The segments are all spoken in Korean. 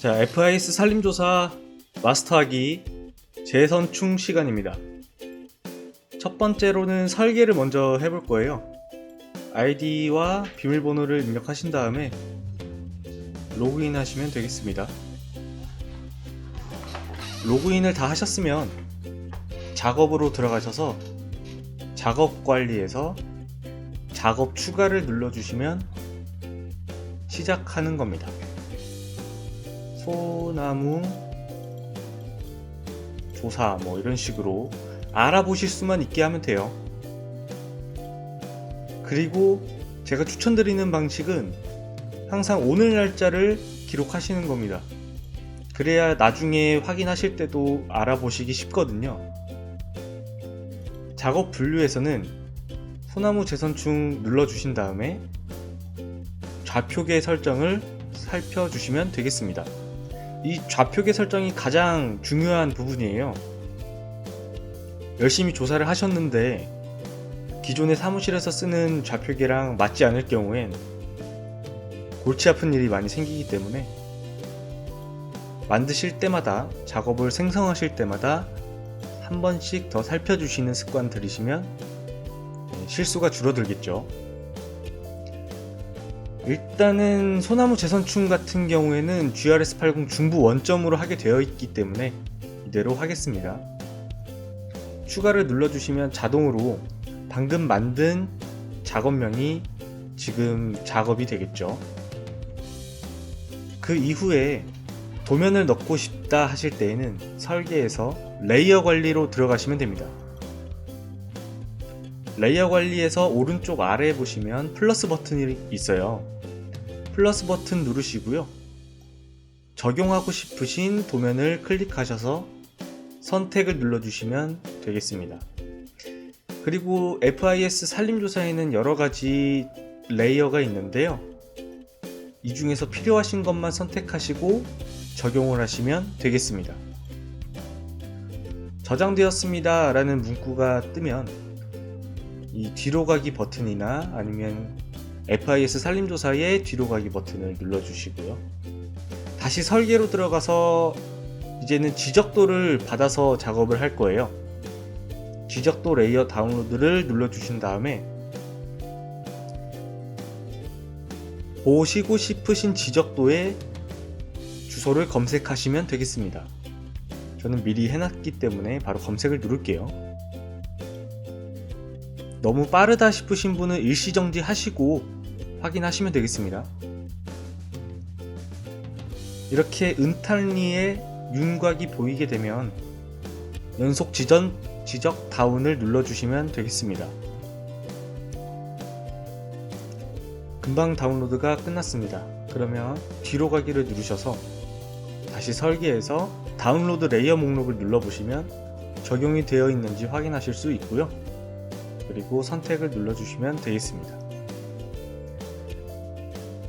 자, FIS 산림조사 마스터하기 재선충 시간입니다. 첫 번째로는 설계를 먼저 해볼 거예요. 아이디와 비밀번호를 입력하신 다음에 로그인 하시면 되겠습니다. 로그인을 다 하셨으면 작업으로 들어가셔서 작업 관리에서 작업 추가를 눌러주시면 시작하는 겁니다. 소나무 조사 뭐 이런 식으로 알아보실 수만 있게 하면 돼요. 그리고 제가 추천드리는 방식은 항상 오늘 날짜를 기록하시는 겁니다. 그래야 나중에 확인하실 때도 알아보시기 쉽거든요. 작업 분류에서는 소나무 재선충 눌러주신 다음에 좌표계 설정을 살펴주시면 되겠습니다. 이 좌표계 설정이 가장 중요한 부분이에요. 열심히 조사를 하셨는데 기존의 사무실에서 쓰는 좌표계랑 맞지 않을 경우엔 골치 아픈 일이 많이 생기기 때문에 만드실 때마다, 작업을 생성하실 때마다 한 번씩 더 살펴주시는 습관 들이시면 실수가 줄어들겠죠. 일단은 소나무 재선충 같은 경우에는 GRS80 중부 원점으로 하게 되어 있기 때문에 이대로 하겠습니다. 추가를 눌러주시면 자동으로 방금 만든 작업명이 지금 작업이 되겠죠. 그 이후에 도면을 넣고 싶다 하실 때에는 설계에서 레이어 관리로 들어가시면 됩니다. 레이어 관리에서 오른쪽 아래에 보시면 플러스 버튼이 있어요. 플러스 버튼 누르시고요. 적용하고 싶으신 도면을 클릭하셔서 선택을 눌러주시면 되겠습니다. 그리고 FIS 산림조사에는 여러가지 레이어가 있는데요. 이 중에서 필요하신 것만 선택하시고 적용을 하시면 되겠습니다. 저장되었습니다 라는 문구가 뜨면 이 뒤로 가기 버튼이나 아니면 FIS 산림조사의 뒤로 가기 버튼을 눌러주시고요. 다시 설계로 들어가서 이제는 지적도를 받아서 작업을 할 거예요. 지적도 레이어 다운로드를 눌러주신 다음에 보시고 싶으신 지적도의 주소를 검색하시면 되겠습니다. 저는 미리 해놨기 때문에 바로 검색을 누를게요. 너무 빠르다 싶으신 분은 일시정지 하시고 확인하시면 되겠습니다. 이렇게 은탄리에 윤곽이 보이게 되면 연속 지적 다운을 눌러주시면 되겠습니다. 금방 다운로드가 끝났습니다. 그러면 뒤로 가기를 누르셔서 다시 설계해서 다운로드 레이어 목록을 눌러보시면 적용이 되어 있는지 확인하실 수 있고요. 그리고 선택을 눌러주시면 되겠습니다.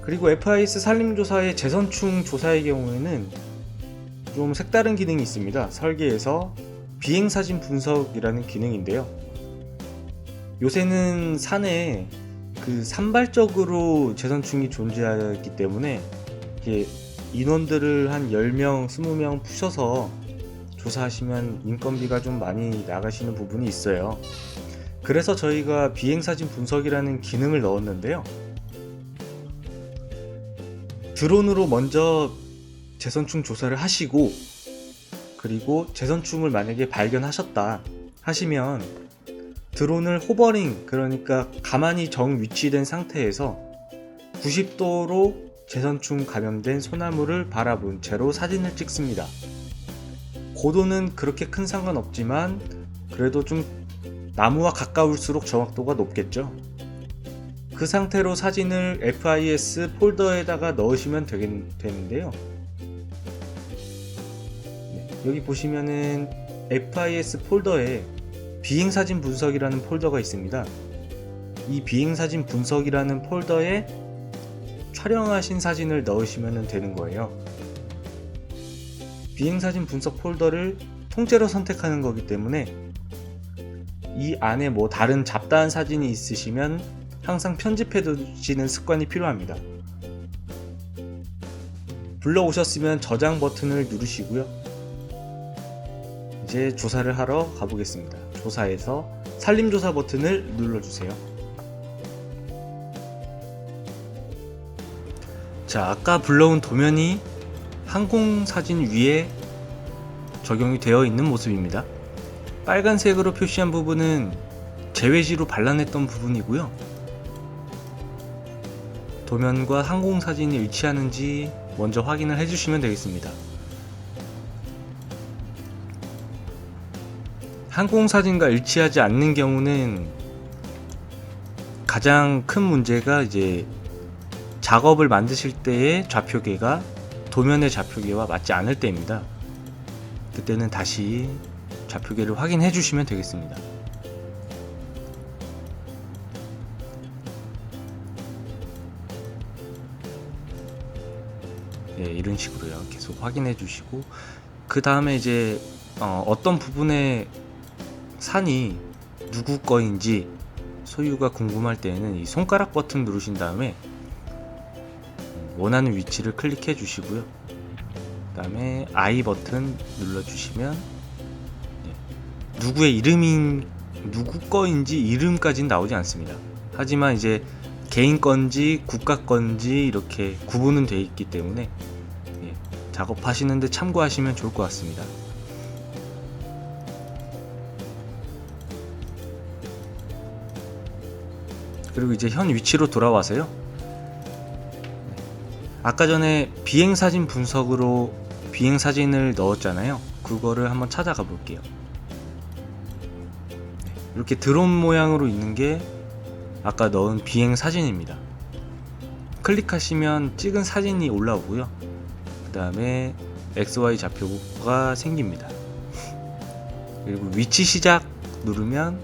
그리고 FIS 산림조사의 재선충 조사의 경우에는 좀 색다른 기능이 있습니다. 설계에서 비행사진 분석이라는 기능인데요. 요새는 산에 산발적으로 재선충이 존재하기 때문에 인원들을 한 10명, 20명 푸셔서 조사하시면 인건비가 좀 많이 나가시는 부분이 있어요. 그래서 저희가 비행사진 분석이라는 기능을 넣었는데요. 드론으로 먼저 재선충 조사를 하시고, 그리고 재선충을 만약에 발견하셨다 하시면 드론을 호버링, 그러니까 가만히 정 위치된 상태에서 90도로 재선충 감염된 소나무를 바라본 채로 사진을 찍습니다. 고도는 그렇게 큰 상관없지만 그래도 좀 나무와 가까울수록 정확도가 높겠죠. 그 상태로 사진을 FIS 폴더에다가 넣으시면 되는데요. 여기 보시면은 FIS 폴더에 비행사진 분석이라는 폴더가 있습니다. 이 비행사진 분석이라는 폴더에 촬영하신 사진을 넣으시면 되는 거예요. 비행사진 분석 폴더를 통째로 선택하는 거기 때문에 이 안에 다른 잡다한 사진이 있으시면 항상 편집해 두시는 습관이 필요합니다. 불러오셨으면 저장 버튼을 누르시고요. 이제 조사를 하러 가보겠습니다. 조사에서 산림조사 버튼을 눌러주세요. 자, 아까 불러온 도면이 항공사진 위에 적용이 되어 있는 모습입니다. 빨간색으로 표시한 부분은 제외시로 발라냈던 부분이고요. 도면과 항공사진이 일치하는지 먼저 확인을 해주시면 되겠습니다. 항공사진과 일치하지 않는 경우는 가장 큰 문제가 이제 작업을 만드실 때의 좌표계가 도면의 좌표계와 맞지 않을 때입니다. 그때는 다시 좌표계를 확인해 주시면 되겠습니다. 네, 이런 식으로요. 계속 확인해 주시고, 그 다음에 이제 어떤 부분에 산이 누구 거인지 소유가 궁금할 때에는 이 손가락 버튼 누르신 다음에 원하는 위치를 클릭해 주시고요. 그 다음에 I 버튼 눌러 주시면 누구의 이름인 누구 거인지 이름까지는 나오지 않습니다. 하지만 이제 개인 건지 국가 건지 이렇게 구분은 되어 있기 때문에 작업하시는데 참고하시면 좋을 것 같습니다. 그리고 이제 현 위치로 돌아와서요. 아까 전에 비행사진 분석으로 비행사진을 넣었잖아요. 그거를 한번 찾아가 볼게요. 이렇게 드론 모양으로 있는 게 아까 넣은 비행사진입니다. 클릭하시면 찍은 사진이 올라오고요. 그 다음에 XY 좌표가 생깁니다. 그리고 위치 시작 누르면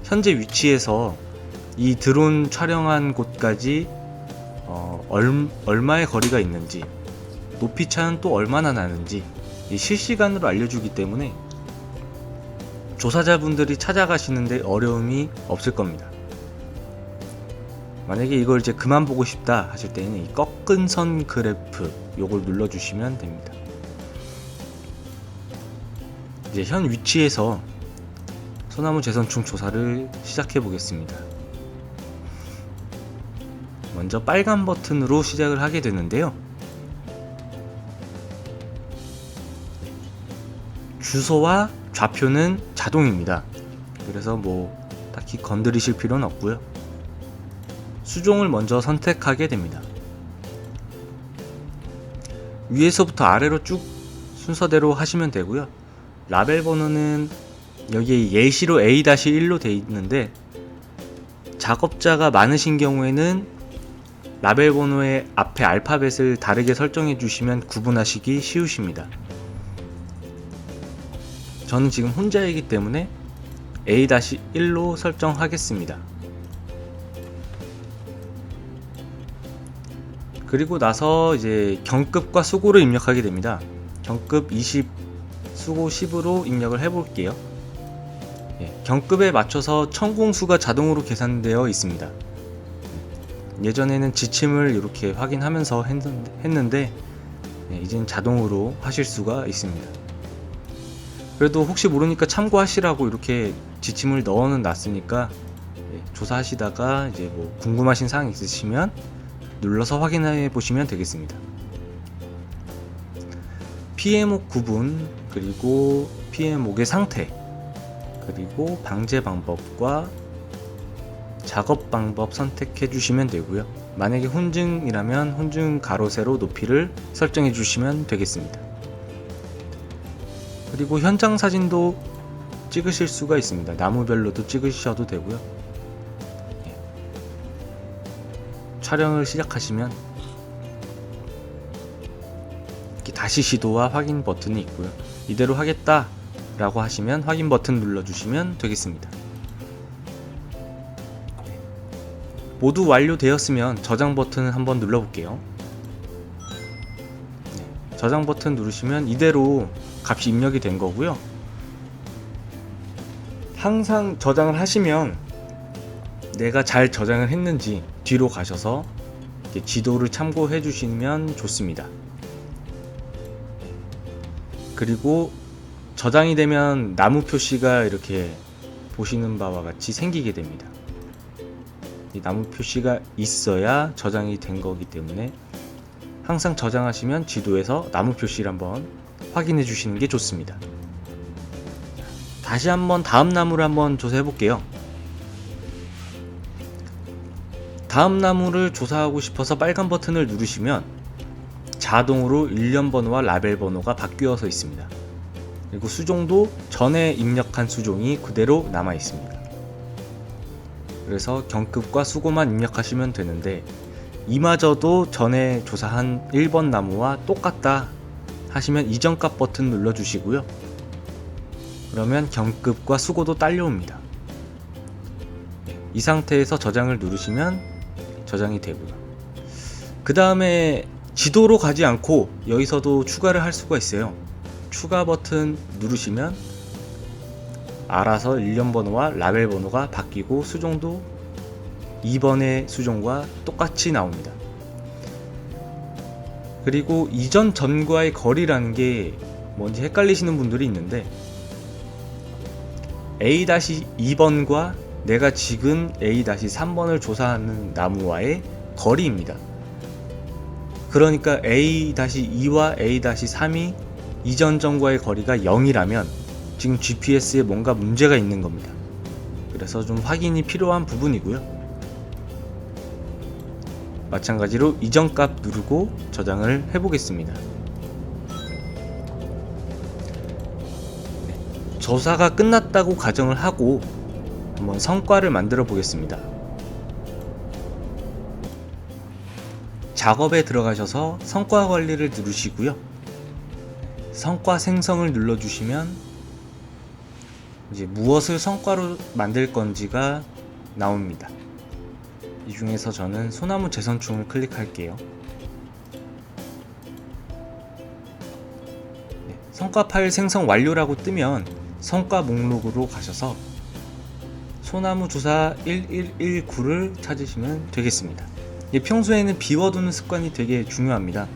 현재 위치에서 이 드론 촬영한 곳까지 얼마의 거리가 있는지, 높이 차는 또 얼마나 나는지 실시간으로 알려주기 때문에 조사자분들이 찾아가시는데 어려움이 없을 겁니다. 만약에 이걸 이제 그만 보고 싶다 하실 때는 이 꺾은 선 그래프 요걸 눌러주시면 됩니다. 이제 현 위치에서 소나무 재선충 조사를 시작해 보겠습니다. 먼저 빨간 버튼으로 시작을 하게 되는데요. 주소와 좌표는 자동입니다. 그래서 뭐 딱히 건드리실 필요는 없고요. 수종을 먼저 선택하게 됩니다. 위에서부터 아래로 쭉 순서대로 하시면 되고요. 라벨 번호는 여기에 예시로 A-1로 되어 있는데 작업자가 많으신 경우에는 라벨 번호의 앞에 알파벳을 다르게 설정해 주시면 구분하시기 쉬우십니다. 저는 지금 혼자이기 때문에 A-1로 설정하겠습니다. 그리고 나서 이제 경급과 수고를 입력하게 됩니다. 경급 20, 수고 10으로 입력을 해볼게요. 경급에 맞춰서 천공수가 자동으로 계산되어 있습니다. 예전에는 지침을 이렇게 확인하면서 했는데 이제는 자동으로 하실 수가 있습니다. 그래도 혹시 모르니까 참고하시라고 이렇게 지침을 넣어는 놨으니까 조사하시다가 이제 뭐 궁금하신 사항 있으시면 눌러서 확인해 보시면 되겠습니다. PM옥 구분, 그리고 PM옥의 상태, 그리고 방제 방법과 작업 방법 선택해 주시면 되고요. 만약에 혼증이라면 혼증 가로 세로 높이를 설정해 주시면 되겠습니다. 그리고 현장 사진도 찍으실 수가 있습니다. 나무별로도 찍으셔도 되고요. 촬영을 시작하시면 이렇게 다시 시도와 확인 버튼이 있고요. 이대로 하겠다 라고 하시면 확인 버튼 눌러주시면 되겠습니다. 모두 완료되었으면 저장 버튼을 한번 눌러볼게요. 저장 버튼 누르시면 이대로 값이 입력이 된 거고요. 항상 저장을 하시면 내가 잘 저장을 했는지 뒤로 가셔서 지도를 참고해 주시면 좋습니다. 그리고 저장이 되면 나무 표시가 이렇게 보시는 바와 같이 생기게 됩니다. 이 나무 표시가 있어야 저장이 된 거기 때문에 항상 저장하시면 지도에서 나무 표시를 한번 확인해 주시는 게 좋습니다. 다시 한번 다음 나무를 한번 조사해 볼게요. 다음 나무를 조사하고 싶어서 빨간 버튼을 누르시면 자동으로 일련 번호와 라벨 번호가 바뀌어서 있습니다. 그리고 수종도 전에 입력한 수종이 그대로 남아 있습니다. 그래서 경급과 수고만 입력하시면 되는데 이마저도 전에 조사한 1번 나무와 똑같다 하시면 이전값 버튼 눌러주시고요. 그러면 경급과 수고도 딸려옵니다. 이 상태에서 저장을 누르시면 저장이 되고요. 그 다음에 지도로 가지 않고 여기서도 추가를 할 수가 있어요. 추가 버튼 누르시면 알아서 일련 번호와 라벨 번호가 바뀌고 수종도 2번의 수종과 똑같이 나옵니다. 그리고 이전 전과의 거리라는 게 뭔지 헷갈리시는 분들이 있는데 A-2번과 내가 지금 A-3번을 조사하는 나무와의 거리입니다. 그러니까 A-2와 A-3이 이전 전과의 거리가 0이라면 지금 GPS에 뭔가 문제가 있는 겁니다. 그래서 좀 확인이 필요한 부분이고요. 마찬가지로 이전 값 누르고 저장을 해보겠습니다. 조사가 끝났다고 가정을 하고 한번 성과를 만들어 보겠습니다. 작업에 들어가셔서 성과 관리를 누르시고요. 성과 생성을 눌러주시면 이제 무엇을 성과로 만들 건지가 나옵니다. 이 중에서 저는 소나무 재선충을 클릭할게요. 성과 파일 생성 완료라고 뜨면 성과 목록으로 가셔서 소나무 조사 1119를 찾으시면 되겠습니다. 평소에는 비워두는 습관이 되게 중요합니다.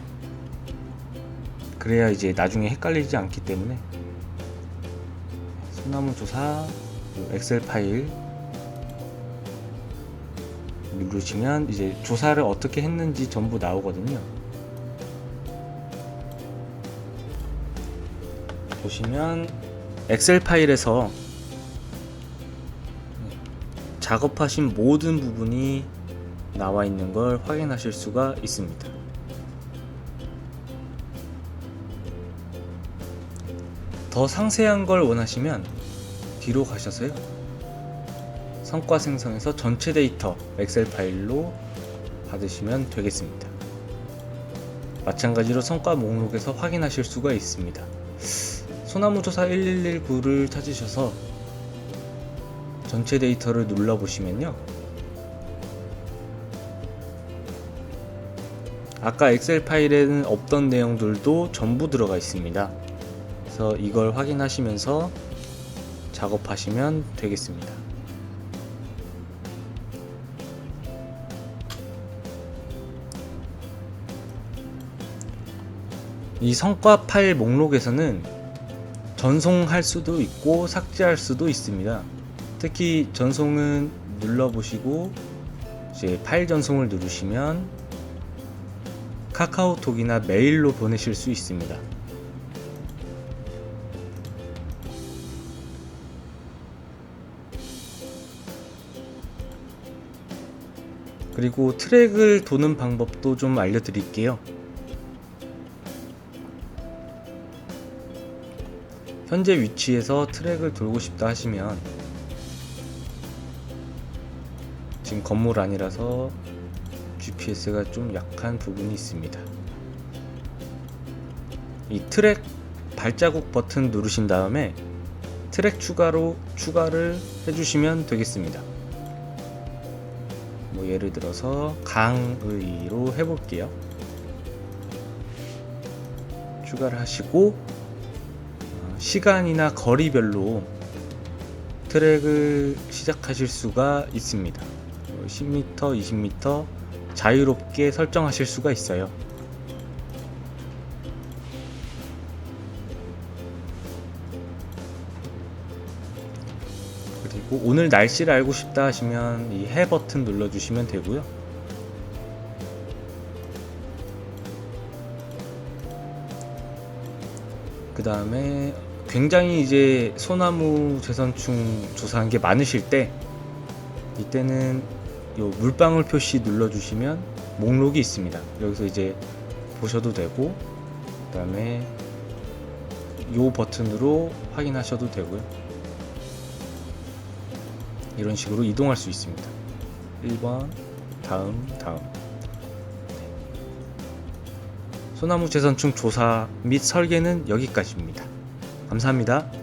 그래야 이제 나중에 헷갈리지 않기 때문에 소나무 조사 엑셀 파일 누르시면 이제 조사를 어떻게 했는지 전부 나오거든요. 보시면 엑셀 파일에서 작업하신 모든 부분이 나와 있는 걸 확인하실 수가 있습니다. 더 상세한 걸 원하시면 뒤로 가셔서요. 성과 생성해서 전체 데이터 엑셀 파일로 받으시면 되겠습니다. 마찬가지로 성과 목록에서 확인하실 수가 있습니다. 소나무 조사 1119를 찾으셔서 전체 데이터를 눌러 보시면요. 아까 엑셀 파일에는 없던 내용들도 전부 들어가 있습니다. 그래서 이걸 확인하시면서 작업하시면 되겠습니다. 이 성과 파일 목록에서는 전송할 수도 있고 삭제할 수도 있습니다. 특히 전송은 눌러보시고 이제 파일 전송을 누르시면 카카오톡이나 메일로 보내실 수 있습니다. 그리고 트랙을 도는 방법도 좀 알려드릴게요. 현재 위치에서 트랙을 돌고 싶다 하시면 지금 건물 아니라서 GPS가 좀 약한 부분이 있습니다. 이 트랙 발자국 버튼 누르신 다음에 트랙 추가를 해주시면 되겠습니다. 뭐 예를 들어서 강의로 해볼게요. 추가를 하시고 시간이나 거리별로 트랙을 시작하실 수가 있습니다. 10m, 20m 자유롭게 설정하실 수가 있어요. 그리고 오늘 날씨를 알고 싶다 하시면 이 해 버튼 눌러주시면 되고요. 그 다음에 굉장히 이제 소나무 재선충 조사한 게 많으실 때, 이때는 요 물방울 표시 눌러주시면 목록이 있습니다. 여기서 이제 보셔도 되고, 그 다음에 요 버튼으로 확인하셔도 되고요. 이런 식으로 이동할 수 있습니다. 1번, 다음. 소나무 재선충 조사 및 설계는 여기까지입니다. 감사합니다.